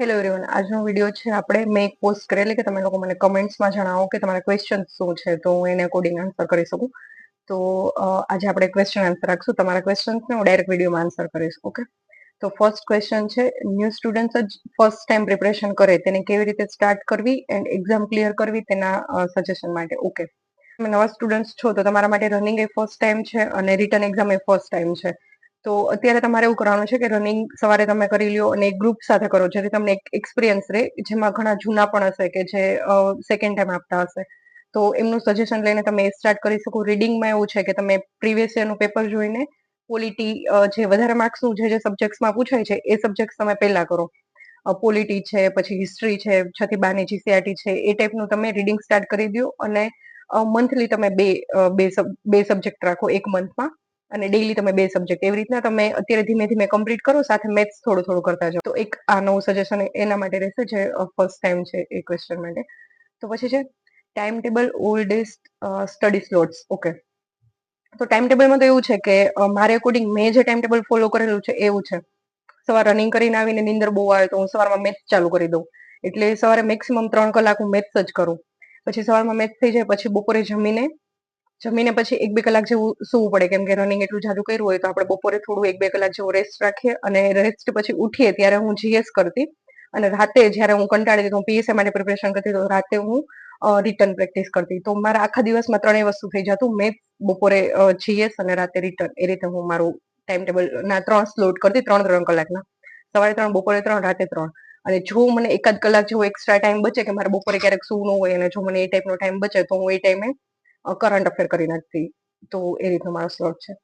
Hello everyone, આજનો video છે મેં એક પોસ્ટ કરેલી કે તમે લોકો મને કમેન્ટ્સમાં જણાવો કે તમારા ક્વેશ્ચન શું છે તો હું એને અકોર્ડિંગ આન્સર કરી શકું. તો આજે આપણે ક્વેશ્ચન આન્સર રાખશું. તમારા ક્વેશ્ચન્સને હું ડાયરેક્ટ વિડીયોમાં આન્સર કરીશ. ઓકે, તો ફર્સ્ટ ક્વેશ્ચન છે, ન્યૂ સ્ટુડન્ટ્સ જ ફર્સ્ટ ટાઈમ પ્રિપરેશન કરે તેને કેવી રીતે સ્ટાર્ટ કરવી એન્ડ એક્ઝામ ક્લિયર કરવી તેના સજેશન માટે. ઓકે, તમે નવા સ્ટુડન્ટ્સ છો તો તમારા માટે રનિંગ એ ફર્સ્ટ ટાઈમ છે અને રિટર્ન એક્ઝામ એ ફર્સ્ટ ટાઈમ છે. તો અત્યારે તમારે એવું કરવાનું છે કે રનિંગ સવારે તમે કરી લ્યો અને એક ગ્રુપ સાથે કરો, જેથી તમને એક એક્સપિરિયન્સ રહે, જેમાં ઘણા જૂના પણ હશે કે જે સેકન્ડ ટાઈમ આપતા હશે, તો એમનું સજેશન લઈને તમે સ્ટાર્ટ કરી શકો. રીડિંગમાં એવું છે કે તમે પ્રીવિયસ યરનું પેપર જોઈને પોલિટી જે વધારે માર્ક્સનું જે સબ્જેક્ટ્સમાં પૂછાય છે એ સબ્જેક્ટ તમે પહેલા કરો. પોલિટી છે, પછી હિસ્ટ્રી છે, 6 થી 12ની જીસીઆરટી છે, એ ટાઈપનું તમે રીડિંગ સ્ટાર્ટ કરી દો અને મંથલી તમે બે સબ્જેક્ટ રાખો એક મંથમાં, અને ડેઈલી તમે બે સબ્જેક્ટ, એવી રીતના તમે અત્યારે ધીમે ધીમે કમ્પ્લીટ કરો, સાથે મેથ્સ થોડું થોડું કરતા જાઓ. તો એક આ નવું સજેશન એના માટે રહેશે જે ફર્સ્ટ ટાઈમ છે એ ક્વેશ્ચન માટે. તો પછી છે time table oldest study slots. Okay, તો ટાઈમ ટેબલમાં તો એવું છે કે મારે અકોર્ડિંગ મેં જે ટાઈમ ટેબલ ફોલો કરેલું છે એવું છે. સવાર રનિંગ કરીને આવીને નીંદર બહુ આવે તો હું સવારમાં મેથ્સ ચાલુ કરી દઉં, એટલે સવારે મેક્સિમમ 3 કલાક હું મેથ્સ જ કરું. પછી સવારમાં મેથ્સ થઈ જાય પછી બપોરે જમીને પછી 1-2 કલાક જેવું સૂવું પડે, કેમ કે રનિંગ એટલું જાજુ કર્યું હોય તો આપણે બપોરે થોડું 1-2 કલાક જેવું રેસ્ટ રાખીએ, અને રેસ્ટ પછી ઉઠીએ ત્યારે હું જીએસ કરતી, અને રાતે જ્યારે હું કંટાળી હતી તો હું પીએસઆઈ માટે પ્રિપરેશન કરતી, તો રાતે હું રિટર્ન પ્રેક્ટિસ કરતી. તો મારા આખા દિવસમાં ત્રણેય વસ્તુ થઈ જતું, મેથ્સ, બપોરે જીએસ અને રાતે રિટર્ન. એ રીતે હું મારું ટાઈમ ટેબલ ના 3 સ્લોટ કરતી, 3-3 કલાકના, સવારે 3, બપોરે 3, રાતે 3. અને જો મને એકાદ કલાક જેવો એક્સ્ટ્રા ટાઈમ બચે કે મારે બપોરે ક્યારેક સૂવું ન હોય અને જો મને એ ટાઈપનો ટાઈમ બચે તો હું એ ટાઈમે કરંટ અફેર કરી નાખતી. તો એ રીતનો મારો સ્લોટ છે.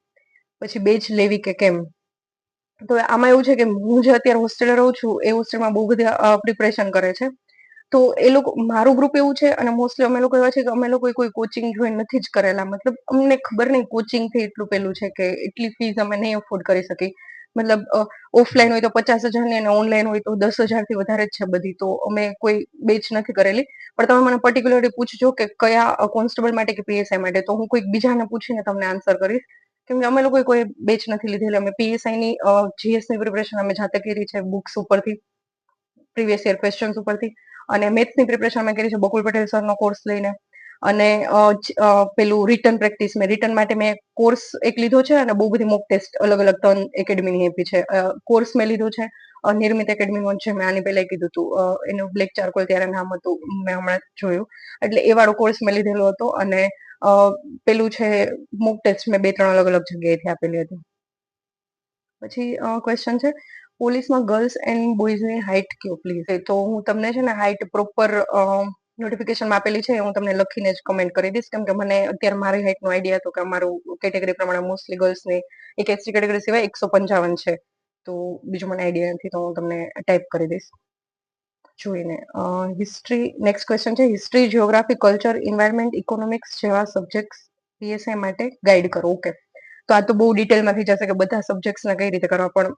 પછી બેચ લેવી કે કેમ, તો આમાં એવું છે કે હું જે અત્યારે હોસ્ટેલે રહું છું એ હોસ્ટેલમાં બહુ બધા પ્રિપરેશન કરે છે. તો એ લોકો, મારું ગ્રુપ એવું છે અને મોસ્ટલી અમે લોકો એવા છે કે અમે લોકો કોઈ કોચિંગ જોઈન નથી જ કરેલા. મતલબ અમને ખબર નહીં કોચિંગથી એટલું પેલું છે કે એટલી ફીસ અમે નહીં અફોર્ડ કરી શકી. મતલબ ઓફલાઈન હોય તો 50,000 અને ઓનલાઈન હોય તો 10,000થી વધારે જ છે બધી. તો અમે કોઈ બેચ નથી કરેલી. પણ તમે મને પર્ટિક્યુલરલી પૂછજો કે કયા કોન્સ્ટેબલ માટે કે પીએસઆઈ માટે, તો હું કોઈક બીજાને પૂછીને તમને આન્સર કરીશ. કેમ કે અમે લોકોએ કોઈ બેચ નથી લીધેલી. અમે પીએસઆઈની જીએસની પ્રિપરેશન અમે જાતે કરી છે, બુક્સ ઉપરથી, પ્રીવિયસ યર ક્વેશ્ચન્સ ઉપરથી. અને મેથ્સની પ્રિપરેશન અમે કરી છે બકુલ પટેલ સરનો કોર્સ લઈને. અને પેલું રિટર્ન પ્રેક્ટિસ, રિટર્ન માટે મેં કોર્સ એક લીધો છે અને બહુ બધી મોક ટેસ્ટ અલગ અલગ 3 એકેડમીની આપી છે. કોર્સ મેં લીધો છે નિર્મિત એકેડમીનું, છે, મેં આની પહેલા કીધું હતું, એનું બ્લેક ચારકોલ ત્યારે નામ હતું, મેં હમણાં જોયું. એટલે એ વાળો કોર્સ મેં લીધેલો હતો. અને પેલું છે મોક ટેસ્ટ મેં 2-3 અલગ અલગ જગ્યાએથી આપેલી હતી. પછી ક્વેશ્ચન છે, પોલીસમાં ગર્લ્સ એન્ડ બોયઝની હાઇટ કયો પ્લીઝ. તો હું તમને છે ને હાઇટ પ્રોપર નોટિફિકેશનમાં આપેલી છે, હું તમને લખીને જ કમેન્ટ કરી દઈશ, કેમ કે મને અત્યારે મારી હાઇટનો આઈડિયા હતો કે અમારું કેટેગરી પ્રમાણે મોસ્ટલી ગર્લ્સની એક એસટી કેટેગરી સિવાય 155 છે. તો બીજું મને આઈડિયા નથી, તો હું તમને ટાઈપ કરી દઈશ જોઈને. હિસ્ટ્રી, નેક્સ્ટ ક્વેશ્ચન છે, history, geography, culture, environment, economics જેવા સબ્જેક્ટ્સ પીએસઆઈ માટે ગાઈડ કરો. ઓકે, તો આ તો બહુ ડિટેલમાં થઈ જશે કે બધા સબ્જેક્ટ્સને કઈ રીતે કરવા, પણ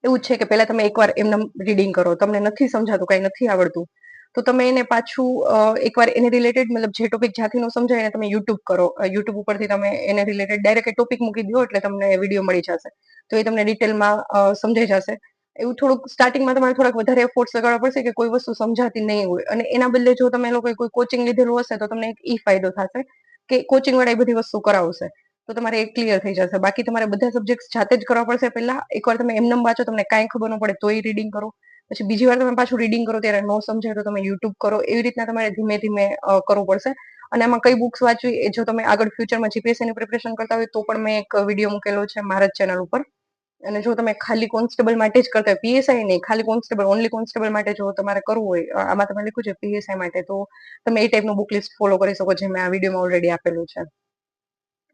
એવું છે કે પહેલા તમે એકવાર એમને રીડિંગ કરો, તમને નથી સમજાતું, કઈ નથી આવડતું, તો તમે એને પાછું એકવાર એને રિલેટેડ, મતલબ જે ટોપિક જ્યાંથી નો સમજાય એને તમે યુટ્યુબ કરો, યુટ્યુબ ઉપરથી તમે એને રિલેટેડ ડાયરેક્ટ ટોપિક મૂકી દો એટલે તમને વિડીયો મળી જશે. તો એ તમને ડિટેલમાં સમજાઈ જશે. એવું થોડુંક સ્ટાર્ટિંગમાં તમારે થોડાક વધારે એફોર્ટ્સ લગાડવા પડશે કે કોઈ વસ્તુ સમજાતી નહીં હોય, અને એના બદલે જો તમે લોકોએ કોઈ કોચિંગ લીધેલું હશે તો તમને એક ઈ ફાયદો થશે કે કોચિંગ વાળા એ બધી વસ્તુ કરાવશે, તો તમારે એ ક્લિયર થઈ જશે. બાકી તમારે બધા સબ્જેક્ટ જાતે જ કરવા પડશે. પહેલા એકવાર તમે એમનેમ વાંચો, તમને કાંઈ ખબર ન પડે તોય રીડિંગ કરો, પછી બીજી વાર તમે પાછું રીડિંગ કરો ત્યારે ન સમજાય તો તમે યુટ્યુબ કરો. એવી રીતના તમારે ધીમે ધીમે કરવું પડશે. અને આમાં કઈ બુક્સ વાંચવી એ જો તમે આગળ ફ્યુચરમાં જીપીએસસીની પ્રિપરેશન કરતા હોય તો પણ મેં એક વિડીયો મૂકેલો છે મારા જ ચેનલ ઉપર. અને જો તમે ખાલી કોન્સ્ટેબલ માટે જ કરતા હોય, પીએસઆઈ નહીં, ખાલી કોન્સ્ટેબલ, ઓનલી કોન્સ્ટેબલ માટે જો તમારે કરવું હોય, આમાં તમે લખ્યું છે પીએસઆઈ માટે, તો તમે એ ટાઈપનું બુક લિસ્ટ ફોલો કરી શકો, જે મેં આ વિડીયોમાં ઓલરેડી આપેલું છે.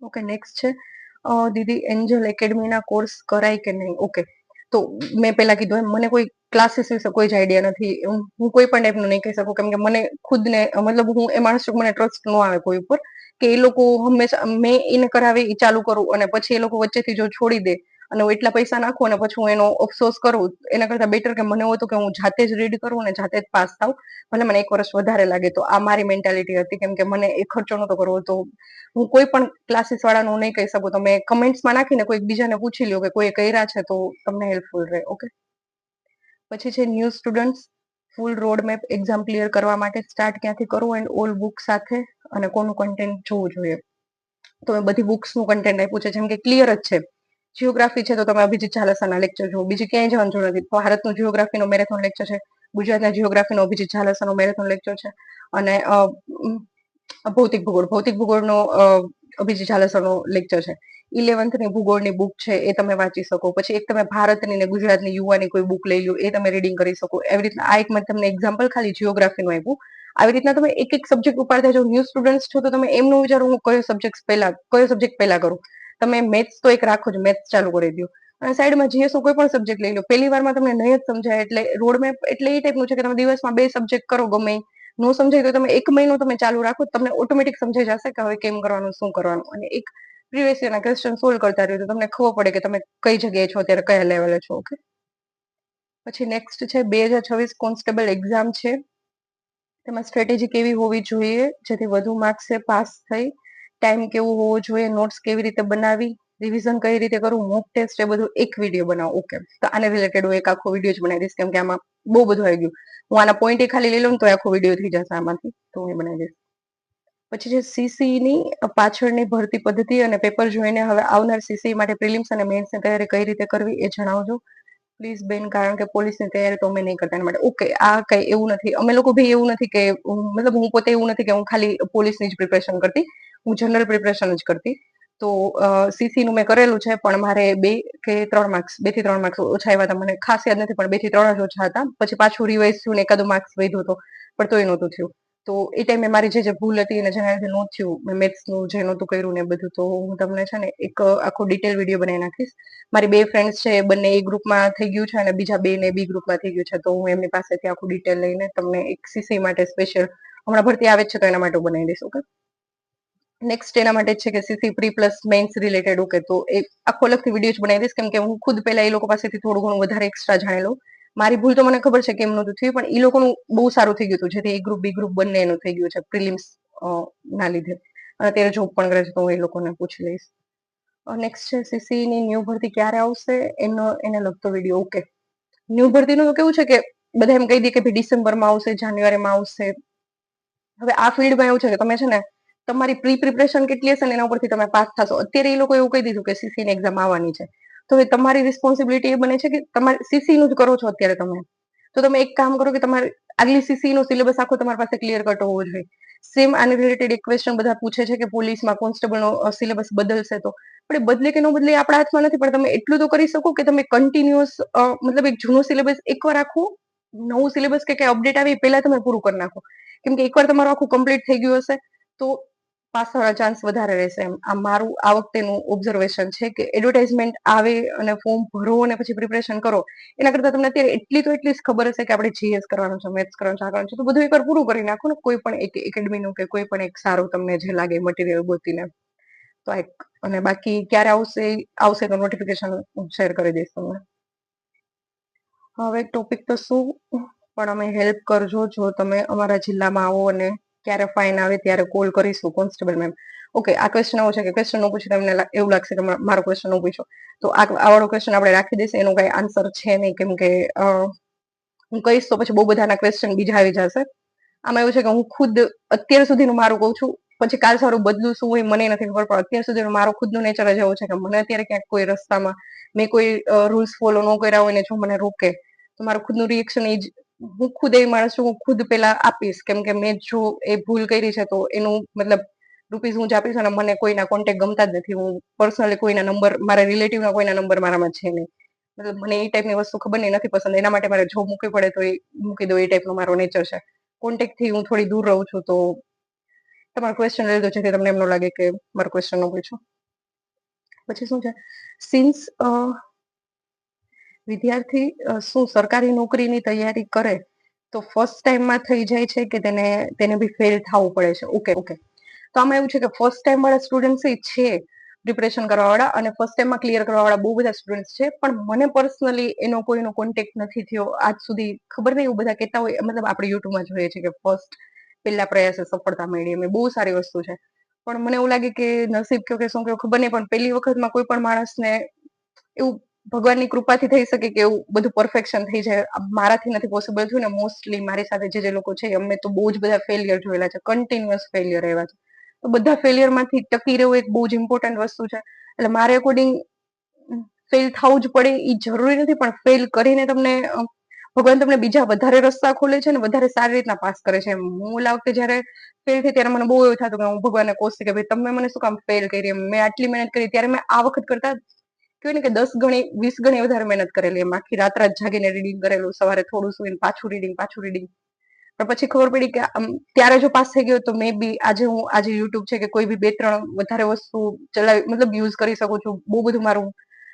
ઓકે, નેક્સ્ટ છે, દીદી એન્જલ એકેડમીના કોર્સ કરાય કે નહીં. ઓકે, તો મેં પહેલા કીધું એમ મને કોઈ ક્લાસીસ વિશે કોઈ જ આઈડિયા નથી. હું કોઈ પણ ટાઈપનું નહીં કહી શકું, કેમ કે મને ખુદને, મતલબ હું એ માણસ મને ટ્રસ્ટ ન આવે કોઈ ઉપર, કે એ લોકો હંમેશા મેં એને કરાવે એ ચાલુ કરું અને પછી એ લોકો વચ્ચેથી જો છોડી દે અને હું એટલા પૈસા નાખું અને પછી હું એનો અફસોસ કરું, એના કરતા બેટર કે મને એવું હતું કે હું જાતે જ રીડ કરું અને જાતે જ પાસ થાઉં, ભલે મને 1 વર્ષ વધારે લાગે. તો આ મારી મેન્ટાલિટી હતી, કેમ કે મને એ ખર્ચો નતો કરવો. તો હું કોઈ પણ ક્લાસીસ વાળાનું નહીં કહી શકું. તમે કમેન્ટ્સમાં નાખીને કોઈ બીજાને પૂછી લો કે કોઈ કર્યા છે તો તમને હેલ્પફુલ રહે. ઓકે, પછી છે ન્યૂ સ્ટુડન્ટ્સ, ફૂલ રોડ મેપ એક્ઝામ ક્લિયર કરવા માટે સ્ટાર્ટ ક્યાંથી કરવું એન્ડ ઓલ બુક સાથે અને કોનું કન્ટેન્ટ જોવું જોઈએ. તો મેં બધી બુક્સનું કન્ટેન્ટ આપ્યું છે, જેમ કે ક્લિયર જ છે. જિયોગ્રાફી છે તો તમે અભિજીત ઝાલાસરના લેક્ચર જુઓ, બીજી ક્યાંય જવાનું જરૂર નથી. ભારતનું જિયોગ્રાફીનો મેરેથોન લેક્ચર છે, ગુજરાતના જિયોગ્રાફીનો અભિજીત ઝાલાસરનો મેરેથોન લેક્ચર છે, અને ભૌતિક ભૂગોળનો અભિજીત ઝાલાસરનો લેક્ચર છે. 11th ભૂગોળની બુક છે એ તમે વાંચી શકો. પછી એક તમે ભારતની ને ગુજરાતની યુવાની કોઈ બુક લઈ લો, એ તમે રીડિંગ કરી શકો. એવી રીતના આ એક મેં તમને એક્ઝામ્પલ ખાલી જિયોગ્રાફીનું આપ્યું. આવી રીતના તમે એક સબ્જેક્ટ ઉપાડતા જાઓ. ન્યૂ સ્ટુડન્ટ છો તો તમે એમનું વિચારો હું કયો સબ્જેક્ટ પહેલા કરું. તમે મેથ્સ તો એક રાખો જ, મેથ્સ ચાલુ કરી દો અને સાઈડમાં જીએસ નો કોઈ પણ સબ્જેક્ટ લઈ લો. પહેલી વારમાં તમને નહીં જ સમજાય, એટલે રોડ મેપ એટલે એ ટાઈપનું છે કે તમે દિવસમાં 2 સબ્જેક્ટ કરો, ગમે નો સમજાય તો તમે 1 મહિનો તમે ચાલુ રાખો, તમને ઓટોમેટિક સમજાઈ જશે કે હવે કેમ કરવાનું, શું કરવાનું. અને એક પ્રીવિયસ યરના ક્વેશ્ચન સોલ્વ કરતા રહ્યો તો તમને ખબર પડે કે તમે કઈ જગ્યાએ છો, અત્યારે કયા લેવલે છો. ઓકે, પછી નેક્સ્ટ છે 2026 કોન્સ્ટેબલ એક્ઝામ છે. તેમાં સ્ટ્રેટેજી કેવી હોવી જોઈએ જેથી વધુ માર્ક્સે પાસ થઈ, ટાઈમ કેવું હોવો જોઈએ, નોટ્સ કેવી રીતે બનાવી, રિવિઝન કઈ રીતે કરવું, મોક ટેસ્ટ, એ બધું એક વિડીયો બનાવો. ઓકે, તો આને રિલેટેડ હું એક આખો વિડીયો જ બનાવી દઈશ, કેમ કે આમાં બહુ બધું આવી ગયું. હું આના પોઈન્ટ ખાલી લઈ લઉં તો આખો વિડીયો થઈ જશે આમાંથી, તો હું બનાવી દઈશ. પછી છે સીસી ની પાછળની ભરતી પદ્ધતિ અને પેપર જોઈને હવે આવનાર સીસી માટે પ્રિલિમ્સ અને મેન્સની તૈયારી કઈ રીતે કરવી એ જણાવજો પ્લીઝ બેન, કારણ કે પોલીસની તૈયારી તો અમે નહીં કરતા એના માટે. ઓકે, આ કઈ એવું નથી, અમે લોકો ભી એવું નથી કે મતલબ હું પોતે એવું નથી કે હું ખાલી પોલીસની જ પ્રિપરેશન કરતી, હું જનરલ પ્રિપરેશન જ કરતી. તો સીસી નું મેં કરેલું છે, પણ મારે 2 કે 3 માર્ક્સ, 2 થી 3 માર્ક્સ ઓછા આવ્યા હતા. મને ખાસ યાદ નથી, પણ 2 થી 3 જ ઓછા હતા. પછી પાછું રિવાઇઝ થયું ને એકાદો માર્ક્સ વધ્યો હતો, પણ તોય નહોતું થયું. તો એ ટાઈમે મારી જે ભૂલ હતી અને જેના લીધે નહોતું થયું, મેં મેથ્સનું જે નહોતું કર્યું ને બધું, તો હું તમને છે ને એક આખો ડિટેલ વિડીયો બનાવી નાખીશ. મારી 2 ફ્રેન્ડ્સ છે, બંને એ ગ્રુપમાં થઈ ગયું છે અને બીજા 2 ને બી ગ્રુપમાં થઈ ગયું છે. તો હું એમની પાસેથી આખું ડિટેલ લઈને તમને એક સીસી માટે સ્પેશિયલ, હમણાં ભરતી આવે છે તો એના માટે બનાવી દઈશ. ઓકે, નેક્સ્ટ એના માટે છે કે CC pre plus mains related. Okay, તો એક આખો અલગથી વિડીયો જ બનાવી દઈશ, કેમ કે હું ખુદ પહેલા એ લોકો પાસેથી થોડું ઘણું વધારે એક્સ્ટ્રા જાણી લઉં. મારી ભૂલ તો મને ખબર છે કેમ નહોતું થયું, પણ એ લોકોનું બહુ સારું થઈ ગયું હતું, જેથી એ ગ્રુપ બી ગ્રુપ બંને એનું થઈ ગયું છે પ્રિલિમ્સ ના લીધે. અને અત્યારે જોબ પણ કરે છે, તો હું એ લોકોને પૂછી લઈશ. નેક્સ્ટ છે સીસી ની ન્યૂ ભરતી ક્યારે આવશે એને લગતો વિડીયો. ઓકે, ન્યૂ ભરતીનું તો કેવું છે કે બધા એમ કહી દે કે ભાઈ ડિસેમ્બરમાં આવશે, જાન્યુઆરીમાં આવશે. હવે આ ફિલ્ડમાં એવું છે કે તમે છે ને તમારી પ્રી પ્રિપરેશન કેટલી હશે ને એના ઉપરથી તમે પાસ થશો. અત્યારે એ લોકો એવું કહી દીધું કે સીસી ની એક્ઝામ આવવાની છે, તો હવે તમારી રિસ્પોન્સિબિલિટી એ બને છે કે તમારે સીસી નું જ કરો છો અત્યારે તમે, તો તમે એક કામ કરો કે તમારે આગલી સીસી નો સિલેબસ આખો તમારી પાસે ક્લિયર કટ હોવો જોઈએ. સેમ આની રિલેટેડ એક ક્વેશ્ચન બધા પૂછે છે કે પોલીસમાં કોન્સ્ટેબલનો સિલેબસ બદલશે તો, પણ બદલે કે ન બદલે આપણા હાથમાં નથી. પણ તમે એટલું તો કરી શકો કે તમે કન્ટિન્યુઅસ મતલબ એક જૂનો સિલેબસ એકવાર આખું, નવું સિલેબસ કે અપડેટ આવે પહેલા તમે પૂરું કરી નાખો. કેમ કે એકવાર તમારું આખું કમ્પ્લીટ થઈ ગયું હશે તો પાસ થવાના ચાન્સ વધારે રહેશે. એમ આ મારું આ વખતેનું ઓબ્ઝર્વેશન છે કે એડવર્ટાઇઝમેન્ટ આવે અને ફોર્મ ભરો અને પછી પ્રિપરેશન કરો, એના કરતા તમને અત્યારે એટલી જ ખબર હશે કે આપણે જીએસ કરવાનું છે, મેથ્સ કરવાનું છે, આ કરવાનું છે, તો બધું એકવાર પૂરું કરી નાખો ને કોઈ પણ એક એકેડમીનું કે કોઈ પણ એક સારું તમને જે લાગે મટીરિયલ ગોતીને. તો એક, અને બાકી ક્યારે આવશે તો નોટિફિકેશન શેર કરી દઈશ તમને. હવે ટોપિક તો શું, પણ અમે હેલ્પ કરજો જો તમે અમારા જિલ્લામાં આવો અને ક્યારે ફાઇન આવે ત્યારે કોલ કરીશું કોન્સ્ટેબલ મેમ. ઓકે, આ ક્વેશ્ચન એવો છે કે ક્વેશ્ચન નો પૂછી તમને એવું લાગશે કે મારો ક્વેશ્ચન નો પૂછ્યો, તો આ વાળો ક્વેશ્ચન આપણે રાખી દઈશું. એનો કઈ આન્સર છે નહીં, કેમ કે હું કહીશ તો પછી બહુ બધાના ક્વેશ્ચન બીજા આવી જશે. આમાં એવું છે કે હું ખુદ અત્યાર સુધીનું મારું કહું છું, પછી કાલ સવારું બદલું શું હોય મને નથી ખબર, પણ અત્યાર સુધીનું મારું ખુદનું નેચર જ એવું છે કે મને અત્યારે ક્યાંક કોઈ રસ્તામાં મેં કોઈ રૂલ્સ ફોલો ન કર્યા હોય ને જો મને રોકે તો મારું ખુદનું રિએક્શન એ જ, હું ખુદ એવી માણસ છું, હું ખુદ પેલા આપીશ. કેમ કે મેં જો એ ભૂલ કરી છે તો એનું મતલબ રૂપીસ હું જ આપીશ. અને મને કોઈના કોન્ટેક્ટ ગમતા જ નથી. હું પર્સનલી કોઈના નંબર, મારા રિલેટિવના કોઈના નંબર મારામાં છે નહીં. મતલબ મને એ ટાઈપની વસ્તુ ખબર નહીં, નથી પસંદ. એના માટે મારે જોબ મૂકવી પડે તો એ મૂકી દો, એ ટાઈપનો મારો નેચર છે. કોન્ટેક્ટ થી હું થોડી દૂર રહું છું. તો તમારો ક્વેશ્ચન લઈ લીધો છે તમને એમ ન લાગે કે મારો ક્વેશ્ચન નો પૂછ્યો. પછી શું છે, સિન્સ વિદ્યાર્થી શું સરકારી નોકરીની તૈયારી કરે તો ફર્સ્ટ ટાઈમમાં થઈ જાય છે કે તેને બી ફેલ થવું પડે છે. ઓકે, તો આમાં એવું છે કે ફર્સ્ટ ટાઈમ વાળા સ્ટુડન્ટ છે પ્રિપરેશન કરવા વાળા, અને ફર્સ્ટ ટાઈમમાં ક્લિયર કરવા વાળા બહુ બધા સ્ટુડન્ટ છે. પણ મને પર્સનલી એનો કોઈનો કોન્ટેક્ટ નથી થયો આજ સુધી. ખબર નહીં, એવું બધા કહેતા હોય, મતલબ આપણે યુટ્યુબમાં જોઈએ છે કે ફર્સ્ટ પહેલા પ્રયાસે સફળતા મળી, એમ બહુ સારી વસ્તુ છે. પણ મને એવું લાગે કે નસીબ કયો કે શું કયો ખબર નહીં, પણ પહેલી વખતમાં કોઈ પણ માણસને એવું ભગવાનની કૃપાથી થઈ શકે કે એવું બધું પરફેક્શન થઈ જાય. મારાથી નથી પોસિબલ થયું ને મોસ્ટલી મારી સાથે જે લોકો છે અમે તો બહુ જ બધા ફેલિયર જોયેલા છે, કન્ટિન્યુઅસ ફેલિયર આવ્યા છે. તો બધા ફેલિયર માંથી ટકી રહેવું એક બહુ જ ઇમ્પોર્ટન્ટ વસ્તુ છે. એટલે મારે અકોર્ડિંગ ફેલ થવું જ પડે એ જરૂરી નથી, પણ ફેલ કરીને તમને ભગવાન તમને બીજા વધારે રસ્તા ખોલે છે ને વધારે સારી રીતના પાસ કરે છે. હું ઓલા વખતે જયારે ફેલ થઈ ત્યારે મને બહુ એવું થતું કે હું ભગવાનને કોશતી કે ભાઈ તમે મને શું કામ ફેલ કરી, મેં આટલી મહેનત કરી. ત્યારે મેં આ વખત કરતા કહેવાય ને કે 10 ગણી 20 ગણી વધારે મહેનત કરેલી. એમ આખી રાત જાગીને રીડિંગ કરેલું, સવારે થોડું સુઈને પાછું રીડિંગ. પણ પછી ખબર પડી કે ત્યારે જો પાસ થઈ ગયો તો મે બી આજે યુટ્યુબ છે કે કોઈ બી 2-3 વધારે વસ્તુ ચલાવી મતલબ યુઝ કરી શકું છું. બહુ બધું મારું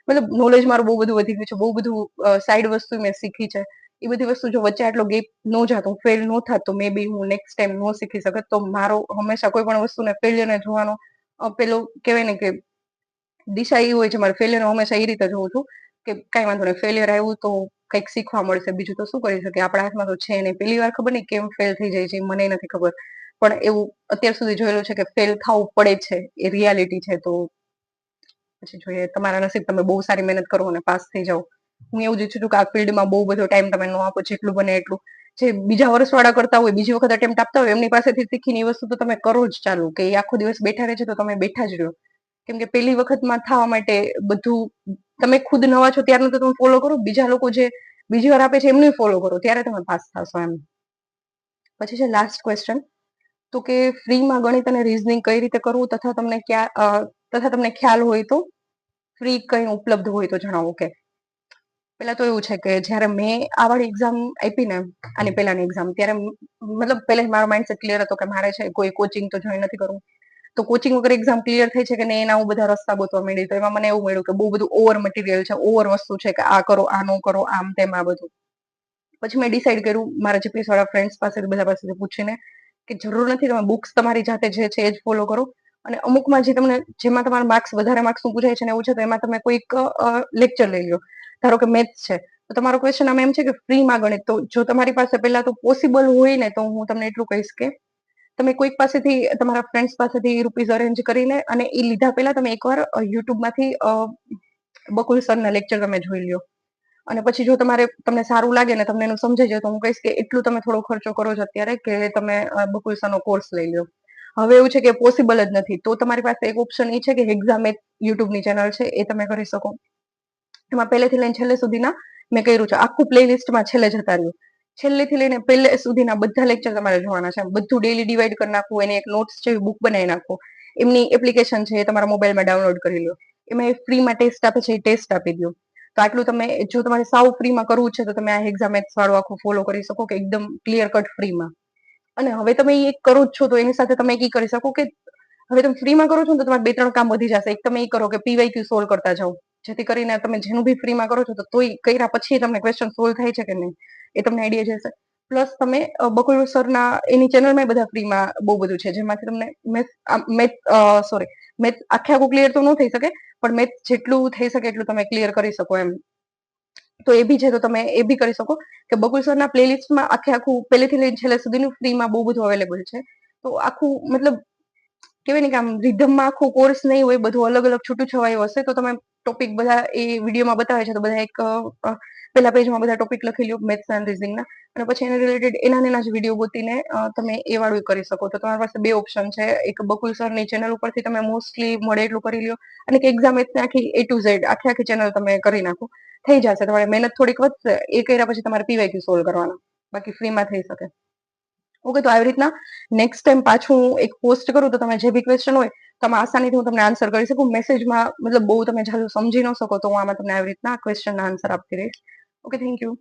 મતલબ નોલેજ મારું બહુ બધું વધી ગયું છે. બહુ બધું સાઈડ વસ્તુ મેં શીખી છે. એ બધી વસ્તુ જો વચ્ચે આટલો ગેપ ન જાતો, ફેલ ન થાત, તો મે બી હું નેક્સ્ટ ટાઈમ ન શીખી શકત. તો મારો હંમેશા કોઈ પણ વસ્તુને ફેલિયરને જોવાનો પેલો કહેવાય ને કે દિશા એ હોય છે. મારે ફેલિયર હંમેશા એ રીતે જોઉં છું કે કઈ વાંધો નહીં, ફેલિયર આવ્યું તો કંઈક શીખવા મળશે, બીજું તો શું કરી શકે, આપણા હાથમાં તો છે નહીં. પહેલી વાર ખબર નહીં કેમ ફેલ થઈ જાય છે, મને નથી ખબર, પણ એવું અત્યાર સુધી જોયેલું છે કે ફેલ થવું પડે છે, એ રિયાલિટી છે. તો પછી જોઈએ તમારા નસીબ, તમે બહુ સારી મહેનત કરો અને પાસ થઈ જાઓ. હું એવું જ ઈચ્છું છું કે આ ફિલ્ડમાં બહુ બધો ટાઈમ તમે ન આપો, જેટલું બને એટલું. જે બીજા વર્ષવાળા કરતા હોય, બીજી વખત અટેમ્પ્ટ આપતા હોય, એમની પાસેથી શીખીને એ વસ્તુ તો તમે કરો જ ચાલુ, કે એ આખો દિવસ બેઠા રહે છે તો તમે બેઠા જ રહો. કેમ કે પહેલી વખતમાં થવા માટે બધું તમે ખુદ નવા છો ત્યારનું તો તમે ફોલો કરો, બીજા લોકો જે બીજી વાર આપે છે એમનું ફોલો કરો, ત્યારે તમે પાસ થશો એમ. પછી છે લાસ્ટ ક્વેશ્ચન, તો કે ફ્રીમાં ગણિત અને રીઝનિંગ કઈ રીતે કરવું, તથા તમને ખ્યાલ હોય તો ફ્રી કઈ ઉપલબ્ધ હોય તો જણાવો. કે પેલા તો એવું છે કે જયારે મેં આ વાળી એક્ઝામ આપી ને, આની પહેલાની એક્ઝામ, ત્યારે મતલબ પહેલા મારો માઇન્ડસેટ ક્લિયર હતો કે મારે છે કોઈ કોચિંગ તો જોઈન નથી કરવું. તો કોચિંગ વગર એક્ઝામ ક્લિયર થઈ છે કે નહીં એના હું બધા રસ્તા ગોતવા માંડી. તો એમાં મને એવું મળ્યું કે બહુ બધું ઓવર મટીરિયલ છે, ઓવર વસ્તુ છે, કે આ કરો, આ નો કરો, આમ તેમ આ બધું. પછી મેં ડિસાઈડ કર્યું મારા જીપીએસ વાળા ફ્રેન્ડ્સ પાસે બધા પાસેથી પૂછીને કે જરૂર નથી, તમે બુક્સ તમારી જાતે જે છે એ જ ફોલો કરો. અને અમુકમાં જેમાં તમારા માર્ક્સ વધારે માર્ક્સનું પૂછાય છે ને એવું છે, તો એમાં તમે કોઈક લેક્ચર લઈ લો. ધારો કે મેથ્સ છે તો તમારો ક્વેશ્ચન આમ એમ છે કે ફ્રીમાં ગણિત, તો જો તમારી પાસે પહેલા તો પોસિબલ હોય ને, તો હું તમને એટલું કહીશ કે તમે કોઈક પાસેથી, તમારા ફ્રેન્ડ્સ પાસેથી રૂપીઝ અરેન્જ કરીને અને એ લીધા પહેલા તમે એકવાર યુટ્યુબમાંથી બકુલ સરના લેક્ચર તમે જોઈ લ્યો. અને પછી જો તમને સારું લાગે ને તમને એનું સમજાઈ જાય, તો હું કહીશ કે એટલું તમે થોડો ખર્ચો કરો છો અત્યારે, કે તમે બકુલ સરનો કોર્સ લઈ લો. હવે એવું છે કે પોસિબલ જ નથી, તો તમારી પાસે એક ઓપ્શન એ છે કે એક્ઝામ એક યુટ્યુબની ચેનલ છે, એ તમે કરી શકો. એમાં પહેલેથી લઈને છેલ્લે સુધીના મેં કર્યું છે, આખું પ્લે લિસ્ટમાં છેલ્લે જતા રહ્યું. છેલ્લેથી લઈને પહેલે સુધીના બધા લેક્ચર તમારે જોવાના છે. બધું ડેલી ડિવાઈડ કરી નાખવું, એને એક નોટ્સ જેવી બુક બનાવી નાખો. એમની એપ્લિકેશન છે, એ તમારા મોબાઈલમાં ડાઉનલોડ કરી લો. એમાં એ ફ્રીમાં ટેસ્ટ આપે છે, એ ટેસ્ટ આપી દો. તો આટલું તમે, જો તમારે સાવ ફ્રીમાં કરવું છે તો તમે આ એક્ઝામ મેથ્સ વાળું આખું ફોલો કરી શકો, કે એકદમ ક્લિયર કટ ફ્રીમાં. અને હવે તમે એ કરો જ છો તો એની સાથે તમે એ કરી શકો કે હવે તમે ફ્રીમાં કરો છો ને તો તમારે 2-3 કામ વધી જશે. એક તમે એ કરો કે પીવાયક્યુ સોલ્વ કરતા જાઓ, જેથી કરીને તમે જેનું બી ફ્રીમાં કરો છો તો તોય કર્યા પછી તમને ક્વેશ્ચન સોલ્વ થાય છે કે નહીં એ તમને આઈડિયા જશે. પ્લસ તમે બકુલ સરના એની ચેનલમાં બધા ફ્રીમાં બહુ બધું છે, જેમાંથી તમને મેથ આખે આખું ક્લિયર તો ન થઈ શકે, પણ મેથ જેટલું થઈ શકે એટલું તમે ક્લિયર કરી શકો એમ. તો એ બી છે, તો તમે એ બી કરી શકો કે બકુલ સરના પ્લેલિસ્ટમાં આખે આખું પહેલેથી લઈને છેલ્લે સુધીનું ફ્રીમાં બહુ બધું અવેલેબલ છે. તો આખું મતલબ કેવાય ને કે આમ રિધમમાં આખો કોર્સ નહીં હોય, બધું અલગ અલગ છૂટું છવાયું હશે. તો તમે ટોપિક બધા એ વિડીયોમાં બતાવે છે, તો બધા એક પહેલા પેજમાં બધા ટોપિક લખી લો મેથ્સ અને રીઝનિંગના, અને પછી એને રિલેટેડ એના જ વિડીયો ગોતીને તમે એ વાળું કરી શકો. તો તમારી પાસે 2 ઓપ્શન છે, એક બકુલ સરની ચેનલ ઉપરથી તમે મોસ્ટલી મળે એટલું કરી લો, અને એક એક્ઝામ આખી A to Z આખી ચેનલ તમે કરી નાખો. થઈ જશે, તમારી મહેનત થોડીક વધશે. એ કર્યા પછી તમારે પીવાયક્યુ સોલ્વ કરવાના, બાકી ફ્રીમાં થઈ શકે. ઓકે, તો આવી રીતના નેક્સ્ટ ટાઈમ પાછું એક પોસ્ટ કરું તો તમે જે બી ક્વેશ્ચન હોય તમે આસાનીથી હું તમને આન્સર કરી શકું. મેસેજમાં મતલબ બહુ તમે સમજી ન શકો, તો હું આમાં તમને આવી રીતના ક્વેશ્ચનના આન્સર આપતી રહીશ. Okay, thank you.